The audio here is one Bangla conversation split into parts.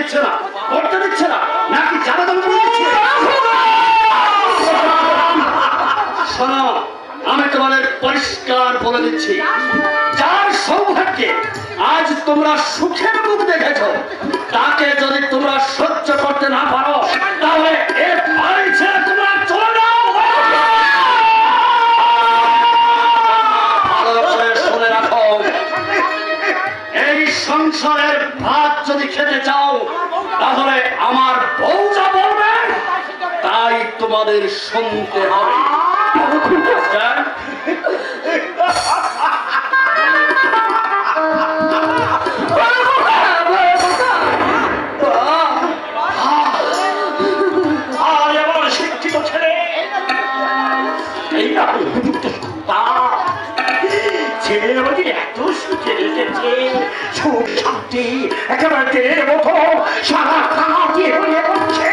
দিচ্ছে না, করতে দিচ্ছে না, নাকি যাবে তুমি দিচ্ছে? শোনো, আমি তোমাদের পরিষ্কার বলে দিচ্ছি, যার সৌভাগ্যে আজ তোমরা সুখের মুখ দেখেছ, তাকে যদি তোমরা সহ্য করতে না পারো, তাহলে এর বাড়ি ছেড়ে তোমরা চলে যাও। ভালো করে শুনে রাখো, এই সংসারের ভাত যদি খেতে চাও, তাহলে আমার বউ যা বলবে তাই তোমাদের শুনতে হবে। শিক্ষিত ছেলে ছেলে এত সুখে রেখেছে, সুখ শান্তি একেবারে তেলের মতো সারা কাটিয়ে হয়ে পড়ছে।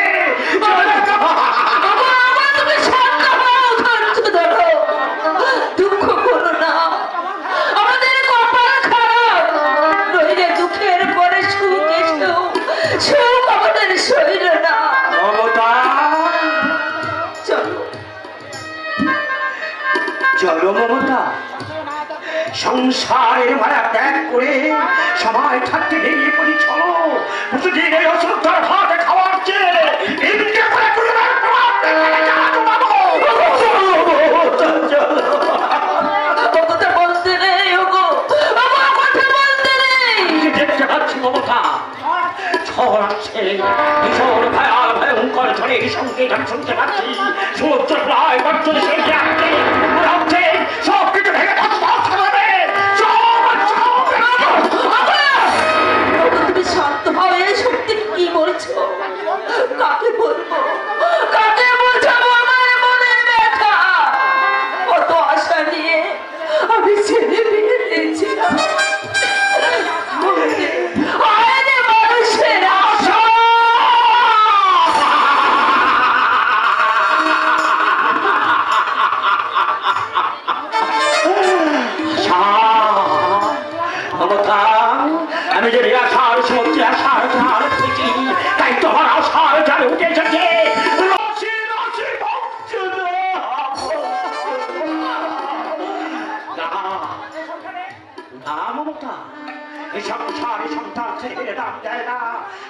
দুঃখ করো না, আমাদের কপাল খারাপ, নইলে দুঃখের পরে সুখ এসেও সুখ আমাদের শরীর না। চলো চলো মমতা, সংসারের মায়া ত্যাগ করে সময় থাকতে বেরিয়ে পড়ি। চলো, প্রতিদিন এই অশ্রদ্ধার ভাত খাওয়ার চেয়ে বলতে নেই, দেখতে পাচ্ছি মমতা, ঝড় আসছে, ভীষণ ভয়াল ভয়ঙ্কর ঝড়ের সংকেত আমি শুনতে পাচ্ছি। সমুদ্র প্রায় গর্জনে সেই রাখছে, সব কিছু ভেঙে তুমি শান্ত হও। এই সত্যি কি বলছো? কাকে বলবো, কাকে বোঝাবো আমার মনের ব্যথা? কত আশা নিয়ে আমি ছেলে বিয়ে দিয়েছিলাম, মানুষের আশা। আমি যে আশার সমুদ্রে আশার ধার পেয়েছি, তাই তোমার আশার যাবে উঠে এসেছে। সন্তান ছেড়ে দাম দেয় না,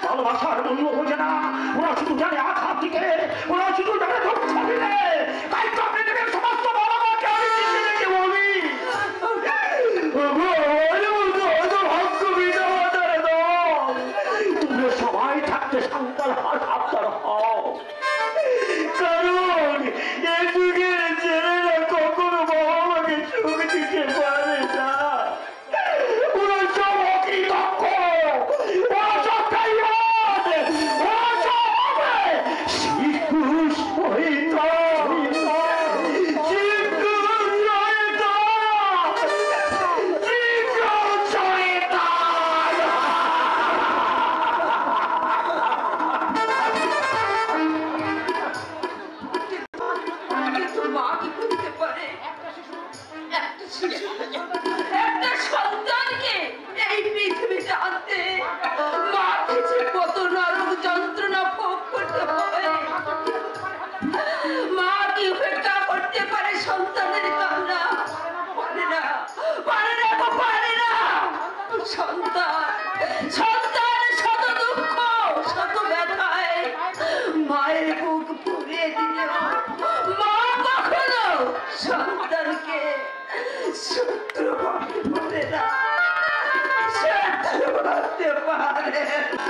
ভালোবাসার মূল্য বোঝে না, ওরা শুধু জানে আঘাত দিকে, ওরা শুধু জানে দুঃখ দিলে। তাই তো আপনি দেবেন সমস্ত বাবা মাকে আমি চিঠি লিখে বলি, তুমি সবাই থাকতে সন্তান সাবধান হও, কারণ এই যুগের ছেলেরা কখনো বাবা মাকে সুখ দিতে পারে না। ওরা সব অকৃতজ্ঞ, ওরা সব কাইয়াদ, ওরা সব হবে শিশু শয়তান, শিশু শয়তান, শিশু শয়তান। কিন্তু মা কি করতে পারে? একটা শিশু, একটা সন্তানকে এই পৃথিবীতে আনতে মাকে যে কত নরক যন্ত্রণা ভোগ করতে হয়। মা কি উপেক্ষা করতে পারে সন্তানের কান্না? পারে না, পারে না, পারে না। সন্তান শত দুঃখ শত ব্যথায় মায়ের বুক পুড়িয়ে দিলেও মা কখনো সন্তানকে শত্রু ভাবতে পারে না, শত্রু ভাবতে পারে না।